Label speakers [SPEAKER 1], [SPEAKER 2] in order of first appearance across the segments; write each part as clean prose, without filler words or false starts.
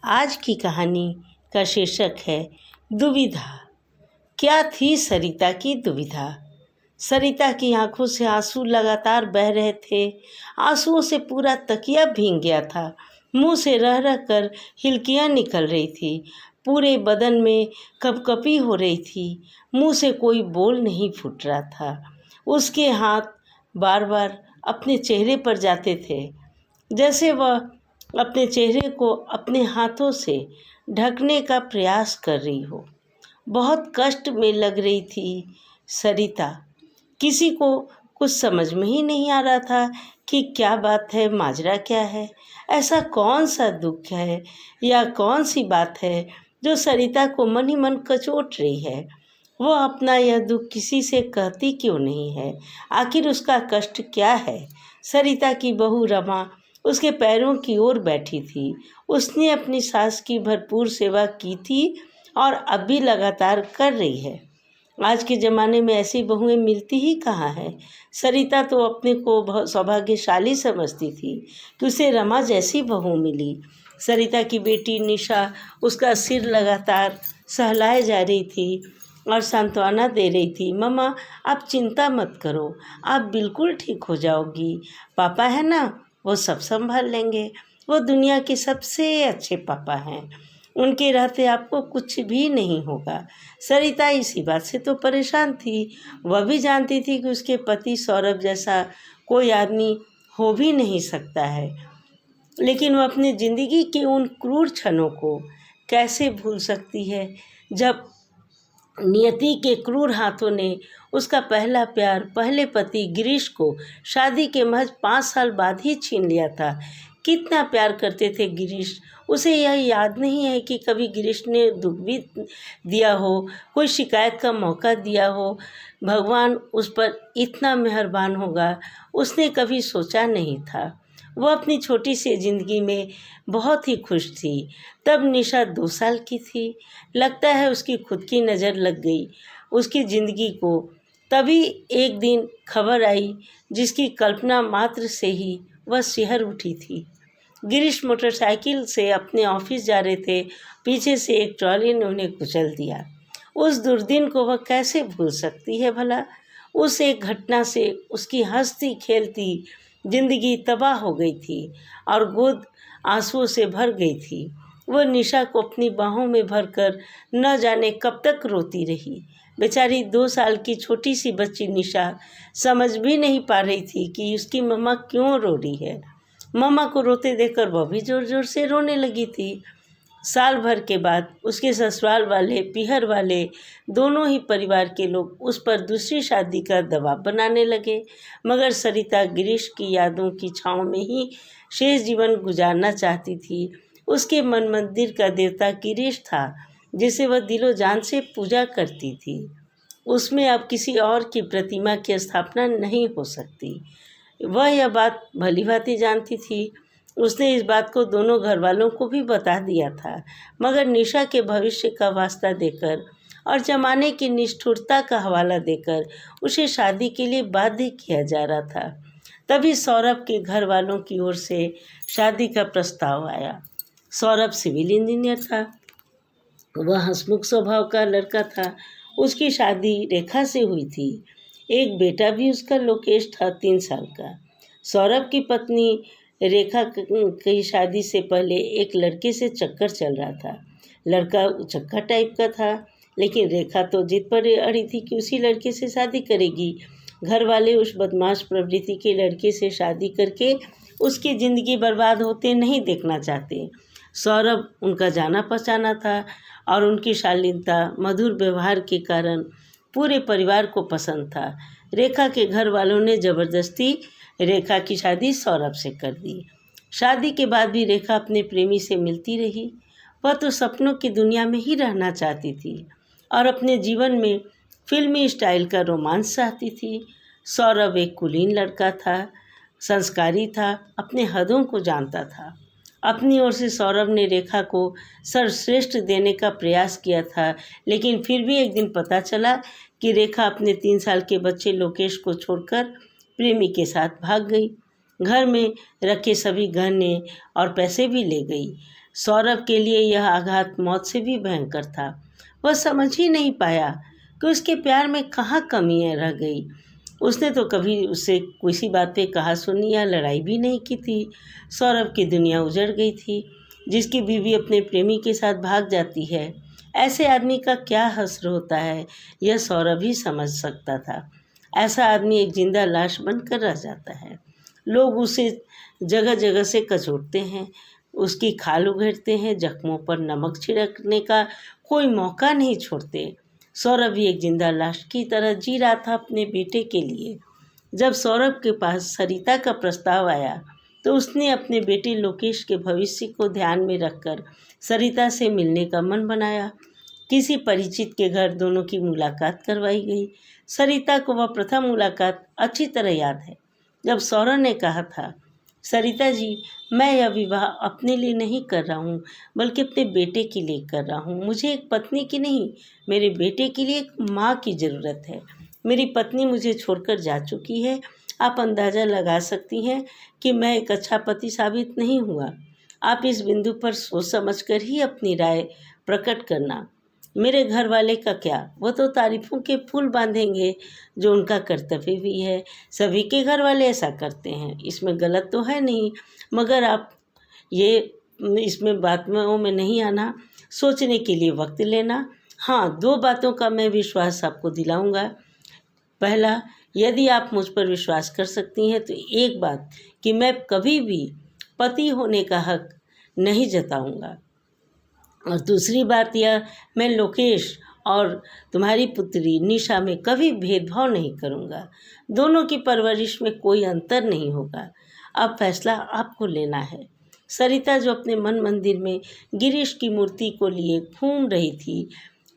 [SPEAKER 1] आज की कहानी का शीर्षक है दुविधा। क्या थी सरिता की दुविधा। सरिता की आंखों से आंसू लगातार बह रहे थे। आंसुओं से पूरा तकिया भीग गया था। मुंह से रह रह कर हिलकियाँ निकल रही थी। पूरे बदन में कपकपी हो रही थी। मुंह से कोई बोल नहीं फूट रहा था। उसके हाथ बार बार अपने चेहरे पर जाते थे, जैसे वह अपने चेहरे को अपने हाथों से ढकने का प्रयास कर रही हो। बहुत कष्ट में लग रही थी सरिता। किसी को कुछ समझ में ही नहीं आ रहा था कि क्या बात है, माजरा क्या है। ऐसा कौन सा दुख है या कौन सी बात है जो सरिता को मन ही मन कचोट रही है। वह अपना यह दुख किसी से कहती क्यों नहीं है। आखिर उसका कष्ट क्या है। सरिता की बहू रमा उसके पैरों की ओर बैठी थी। उसने अपनी सास की भरपूर सेवा की थी और अब भी लगातार कर रही है। आज के ज़माने में ऐसी बहुएं मिलती ही कहाँ है। सरिता तो अपने को बहुत सौभाग्यशाली समझती थी कि उसे रमा जैसी बहू मिली। सरिता की बेटी निशा उसका सिर लगातार सहलाए जा रही थी और सांत्वना दे रही थी। मम्मा, आप चिंता मत करो, आप बिल्कुल ठीक हो जाओगी। पापा है ना, वो सब संभाल लेंगे। वो दुनिया के सबसे अच्छे पापा हैं। उनके रहते आपको कुछ भी नहीं होगा। सरिता इसी बात से तो परेशान थी। वह भी जानती थी कि उसके पति सौरभ जैसा कोई आदमी हो भी नहीं सकता है, लेकिन वह अपनी ज़िंदगी के उन क्रूर क्षणों को कैसे भूल सकती है जब नियति के क्रूर हाथों ने उसका पहला प्यार, पहले पति गिरीश को शादी के महज 5 साल बाद ही छीन लिया था। कितना प्यार करते थे गिरीश। उसे यह याद नहीं है कि कभी गिरीश ने दुख भी दिया हो, कोई शिकायत का मौका दिया हो। भगवान उस पर इतना मेहरबान होगा, उसने कभी सोचा नहीं था। वह अपनी छोटी सी ज़िंदगी में बहुत ही खुश थी। तब निशा 2 साल की थी। लगता है उसकी खुद की नज़र लग गई उसकी ज़िंदगी को। तभी एक दिन खबर आई जिसकी कल्पना मात्र से ही वह सिहर उठी थी। गिरीश मोटरसाइकिल से अपने ऑफिस जा रहे थे। पीछे से एक ट्रॉली ने उन्हें कुचल दिया। उस दुर्दिन को वह कैसे भूल सकती है भला। उस एक घटना से उसकी हंसती खेलती जिंदगी तबाह हो गई थी और गोद आंसुओं से भर गई थी। वह निशा को अपनी बाहों में भरकर न जाने कब तक रोती रही। बेचारी 2 साल की छोटी सी बच्ची निशा समझ भी नहीं पा रही थी कि उसकी मम्मा क्यों रो रही है। मम्मा को रोते देखकर वह भी ज़ोर ज़ोर से रोने लगी थी। साल भर के बाद उसके ससुराल वाले, पीहर वाले, दोनों ही परिवार के लोग उस पर दूसरी शादी का दबाव बनाने लगे। मगर सरिता गिरीश की यादों की छाँव में ही शेष जीवन गुजारना चाहती थी। उसके मन मंदिर का देवता गिरीश था, जिसे वह दिलो जान से पूजा करती थी। उसमें अब किसी और की प्रतिमा की स्थापना नहीं हो सकती। वह यह बात भली भांति जानती थी। उसने इस बात को दोनों घर वालों को भी बता दिया था, मगर निशा के भविष्य का वास्ता देकर और जमाने की निष्ठुरता का हवाला देकर उसे शादी के लिए बाध्य किया जा रहा था। तभी सौरभ के घर वालों की ओर से शादी का प्रस्ताव आया। सौरभ सिविल इंजीनियर था। वह हंसमुख स्वभाव का लड़का था। उसकी शादी रेखा से हुई थी। एक बेटा भी उसका, लोकेश था, 3 साल का। सौरभ की पत्नी रेखा की शादी से पहले एक लड़के से चक्कर चल रहा था। लड़का उचक्का टाइप का था, लेकिन रेखा तो जिद पर अड़ी थी कि उसी लड़के से शादी करेगी। घर वाले उस बदमाश प्रवृत्ति के लड़के से शादी करके उसकी ज़िंदगी बर्बाद होते नहीं देखना चाहते। सौरभ उनका जाना पहचाना था और उनकी शालीनता, मधुर व्यवहार के कारण पूरे परिवार को पसंद था। रेखा के घर वालों ने ज़बरदस्ती रेखा की शादी सौरभ से कर दी। शादी के बाद भी रेखा अपने प्रेमी से मिलती रही। वह तो सपनों की दुनिया में ही रहना चाहती थी और अपने जीवन में फिल्मी स्टाइल का रोमांस चाहती थी। सौरभ एक कुलीन लड़का था, संस्कारी था, अपने हदों को जानता था। अपनी ओर से सौरभ ने रेखा को सर्वश्रेष्ठ देने का प्रयास किया था, लेकिन फिर भी एक दिन पता चला कि रेखा अपने 3 साल के बच्चे लोकेश को छोड़कर प्रेमी के साथ भाग गई। घर में रखे सभी गहने और पैसे भी ले गई। सौरभ के लिए यह आघात मौत से भी भयंकर था। वह समझ ही नहीं पाया कि उसके प्यार में कहाँ कमी रह गई। उसने तो कभी उससे किसी बात पे कहा सुनी या लड़ाई भी नहीं की थी। सौरभ की दुनिया उजड़ गई थी। जिसकी बीवी अपने प्रेमी के साथ भाग जाती है, ऐसे आदमी का क्या हश्र होता है, यह सौरभ ही समझ सकता था। ऐसा आदमी एक जिंदा लाश बनकर रह जाता है। लोग उसे जगह जगह से कचोटते हैं, उसकी खाल उघेड़ते हैं, जख्मों पर नमक छिड़कने का कोई मौका नहीं छोड़ते। सौरभ भी एक जिंदा लाश की तरह जी रहा था अपने बेटे के लिए। जब सौरभ के पास सरिता का प्रस्ताव आया तो उसने अपने बेटे लोकेश के भविष्य को ध्यान में रखकर सरिता से मिलने का मन बनाया। किसी परिचित के घर दोनों की मुलाकात करवाई गई। सरिता को वह प्रथम मुलाकात अच्छी तरह याद है, जब सौरभ ने कहा था, सरिता जी, मैं यह विवाह अपने लिए नहीं कर रहा हूँ, बल्कि अपने बेटे के लिए कर रहा हूँ। मुझे एक पत्नी की नहीं, मेरे बेटे के लिए एक माँ की ज़रूरत है। मेरी पत्नी मुझे छोड़कर जा चुकी है। आप अंदाज़ा लगा सकती हैं कि मैं एक अच्छा पति साबित नहीं हुआ। आप इस बिंदु पर सोच समझकर ही अपनी राय प्रकट करना। मेरे घर वाले का क्या, वो तो तारीफों के पुल बांधेंगे, जो उनका कर्तव्य भी है। सभी के घर वाले ऐसा करते हैं, इसमें गलत तो है नहीं, मगर आप ये इसमें बातों में नहीं आना, सोचने के लिए वक्त लेना। हाँ, 2 बातों का मैं विश्वास आपको दिलाऊंगा। पहला, यदि आप मुझ पर विश्वास कर सकती हैं तो एक बात कि मैं कभी भी पति होने का हक नहीं जताऊंगा, और दूसरी बात यह, मैं लोकेश और तुम्हारी पुत्री निशा में कभी भेदभाव नहीं करूंगा। दोनों की परवरिश में कोई अंतर नहीं होगा। अब फैसला आपको लेना है। सरिता, जो अपने मन मंदिर में गिरीश की मूर्ति को लिए घूम रही थी,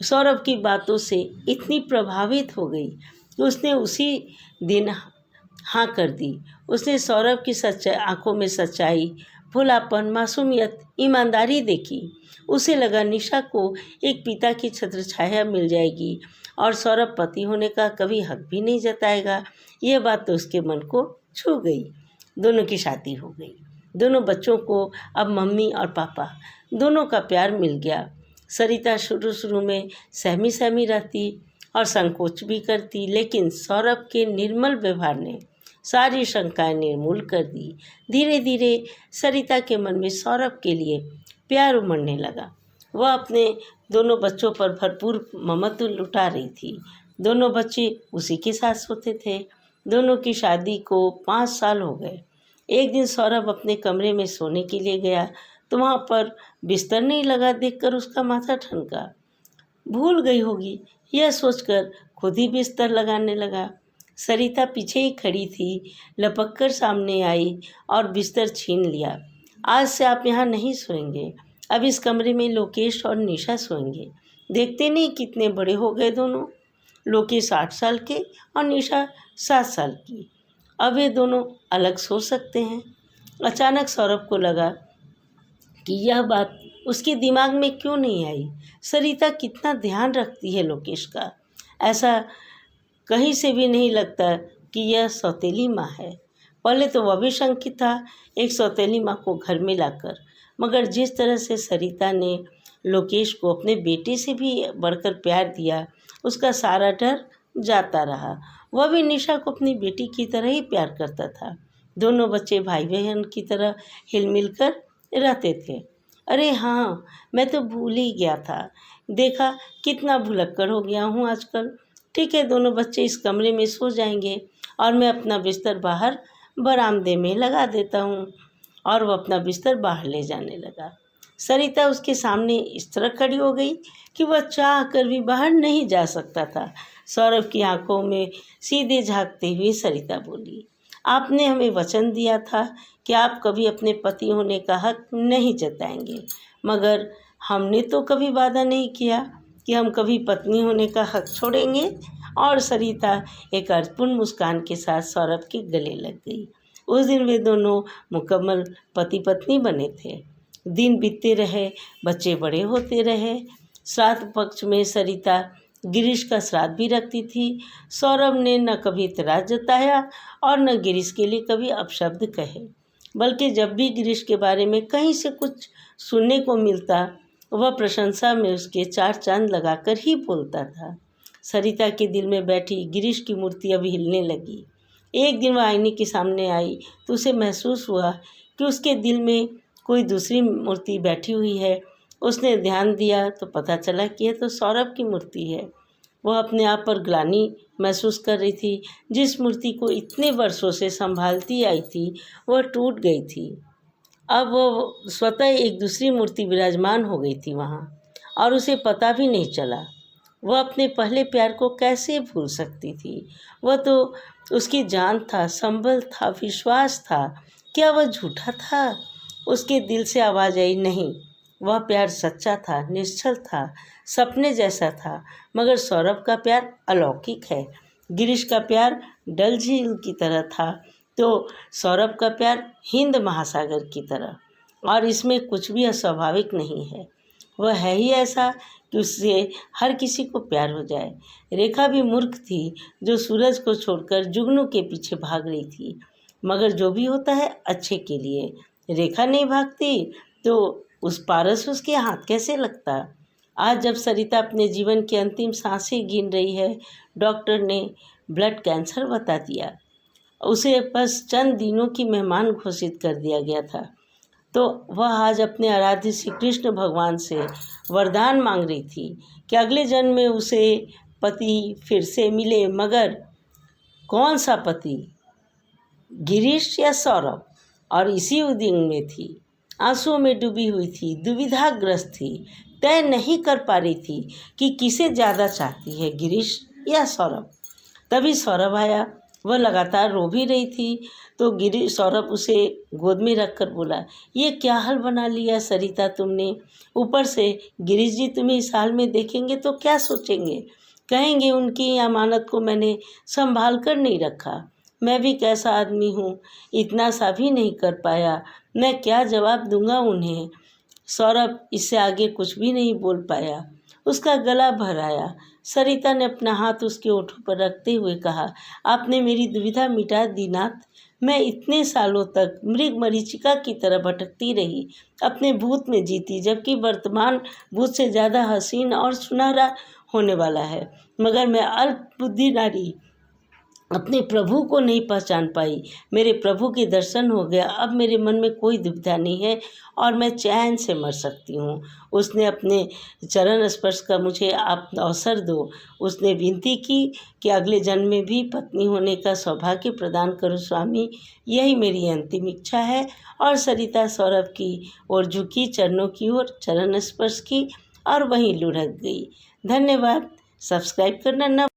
[SPEAKER 1] सौरभ की बातों से इतनी प्रभावित हो गई कि उसने उसी दिन हाँ कर दी। उसने सौरभ की सच्चाई आंखों में सच्चाई, भोलापन, मासूमियत, ईमानदारी देखी। उसे लगा निशा को एक पिता की छत्रछाया मिल जाएगी और सौरभ पति होने का कभी हक भी नहीं जताएगा। यह बात तो उसके मन को छू गई। दोनों की शादी हो गई। दोनों बच्चों को अब मम्मी और पापा दोनों का प्यार मिल गया। सरिता शुरू शुरू में सहमी सहमी रहती और संकोच भी करती, लेकिन सौरभ के निर्मल व्यवहार ने सारी शंकाएं निर्मूल कर दी। धीरे धीरे सरिता के मन में सौरभ के लिए प्यार उमड़ने लगा। वह अपने दोनों बच्चों पर भरपूर ममत्व लुटा रही थी। दोनों बच्चे उसी के साथ सोते थे। दोनों की शादी को 5 साल हो गए। एक दिन सौरभ अपने कमरे में सोने के लिए गया तो वहाँ पर बिस्तर नहीं लगा देखकर उसका माथा ठनका। भूल गई होगी, यह सोचकर खुद ही बिस्तर लगाने लगा। सरिता पीछे ही खड़ी थी, लपक कर सामने आई और बिस्तर छीन लिया। आज से आप यहाँ नहीं सोएंगे, अब इस कमरे में लोकेश और निशा सोएंगे। देखते नहीं कितने बड़े हो गए दोनों। लोकेश 8 साल के और निशा 7 साल की। अब ये दोनों अलग सो सकते हैं। अचानक सौरभ को लगा कि यह बात उसके दिमाग में क्यों नहीं आई। सरिता कितना ध्यान रखती है लोकेश का। ऐसा कहीं से भी नहीं लगता कि यह सौतेली माँ है। पहले तो वह भी शंकित था एक सौतेली माँ को घर में लाकर, मगर जिस तरह से सरिता ने लोकेश को अपने बेटे से भी बढ़कर प्यार दिया, उसका सारा डर जाता रहा। वह भी निशा को अपनी बेटी की तरह ही प्यार करता था। दोनों बच्चे भाई बहन की तरह हिलमिल कर रहते थे। अरे हाँ, मैं तो भूल ही गया था। देखा कितना भुलक्कड़ हो गया हूँ आजकल। ठीक है, दोनों बच्चे इस कमरे में सो जाएंगे और मैं अपना बिस्तर बाहर बरामदे में लगा देता हूँ। और वह अपना बिस्तर बाहर ले जाने लगा। सरिता उसके सामने इस तरह खड़ी हो गई कि वह चाह कर भी बाहर नहीं जा सकता था। सौरभ की आंखों में सीधे झांकते हुए सरिता बोली, आपने हमें वचन दिया था कि आप कभी अपने पति होने का हक नहीं जताएंगे, मगर हमने तो कभी वादा नहीं किया कि हम कभी पत्नी होने का हक छोड़ेंगे। और सरिता एक अर्थपूर्ण मुस्कान के साथ सौरभ के गले लग गई। उस दिन वे दोनों मुकम्मल पति पत्नी बने थे। दिन बीतते रहे, बच्चे बड़े होते रहे। श्राद्ध पक्ष में सरिता गिरीश का श्राद्ध भी रखती थी। सौरभ ने न कभी इतराज जताया और न गिरीश के लिए कभी अपशब्द कहे, बल्कि जब भी गिरीश के बारे में कहीं से कुछ सुनने को मिलता वह प्रशंसा में उसके 4 चांद लगाकर ही बोलता था। सरिता के दिल में बैठी गिरीश की मूर्ति अब हिलने लगी। एक दिन वह आईने के सामने आई तो उसे महसूस हुआ कि उसके दिल में कोई दूसरी मूर्ति बैठी हुई है। उसने ध्यान दिया तो पता चला कि यह तो सौरभ की मूर्ति है। वह अपने आप पर ग्लानि महसूस कर रही थी। जिस मूर्ति को इतने वर्षों से संभालती आई थी वह टूट गई थी। अब वो स्वतः एक दूसरी मूर्ति विराजमान हो गई थी वहाँ, और उसे पता भी नहीं चला। वह अपने पहले प्यार को कैसे भूल सकती थी? वह तो उसकी जान था, संबल था, विश्वास था। क्या वह झूठा था? उसके दिल से आवाज़ आई, नहीं, वह प्यार सच्चा था, निश्चल था, सपने जैसा था। मगर सौरभ का प्यार अलौकिक है। गिरीश का प्यार डल झील की तरह था तो सौरभ का प्यार हिंद महासागर की तरह, और इसमें कुछ भी अस्वाभाविक नहीं है। वह है ही ऐसा कि उससे हर किसी को प्यार हो जाए। रेखा भी मूर्ख थी जो सूरज को छोड़कर जुगनू के पीछे भाग रही थी। मगर जो भी होता है अच्छे के लिए। रेखा नहीं भागती तो उस पारस उसके हाथ कैसे लगता? आज जब सरिता अपने जीवन की अंतिम सांसें गिन रही है, डॉक्टर ने ब्लड कैंसर बता दिया। उसे बस चंद दिनों की मेहमान घोषित कर दिया गया था। तो वह आज अपने आराध्य श्री कृष्ण भगवान से वरदान मांग रही थी कि अगले जन्म में उसे पति फिर से मिले। मगर कौन सा पति, गिरीश या सौरभ? और इसी उद्विग्न में थी, आंसुओं में डूबी हुई थी, दुविधाग्रस्त थी, तय नहीं कर पा रही थी कि किसे ज़्यादा चाहती है, गिरीश या सौरभ। तभी सौरभ आया। वह लगातार रो भी रही थी तो सौरभ उसे गोद में रखकर बोला, ये क्या हाल बना लिया सरिता तुमने? ऊपर से गिरीश जी तुम्हें इस हाल में देखेंगे तो क्या सोचेंगे? कहेंगे उनकी अमानत को मैंने संभाल कर नहीं रखा। मैं भी कैसा आदमी हूँ, इतना सा भी नहीं कर पाया। मैं क्या जवाब दूंगा उन्हें? सौरभ इससे आगे कुछ भी नहीं बोल पाया। उसका गला भर आया। सरिता ने अपना हाथ उसके ओठों पर रखते हुए कहा, आपने मेरी दुविधा मिटा दी नाथ। मैं इतने सालों तक मृग मरीचिका की तरह भटकती रही, अपने भूत में जीती, जबकि वर्तमान भूत से ज़्यादा हसीन और सुनहरा होने वाला है। मगर मैं अल्प बुद्धि नारी अपने प्रभु को नहीं पहचान पाई। मेरे प्रभु के दर्शन हो गया। अब मेरे मन में कोई दुविधा नहीं है और मैं चैन से मर सकती हूँ। उसने अपने चरण स्पर्श का मुझे आप अवसर दो। उसने विनती की कि अगले जन्म में भी पत्नी होने का सौभाग्य प्रदान करो स्वामी, यही मेरी अंतिम इच्छा है। और सरिता सौरभ की ओर झुकी, चरणों की ओर चरण स्पर्श की और वहीं लुढ़क गई। धन्यवाद। सब्सक्राइब करना न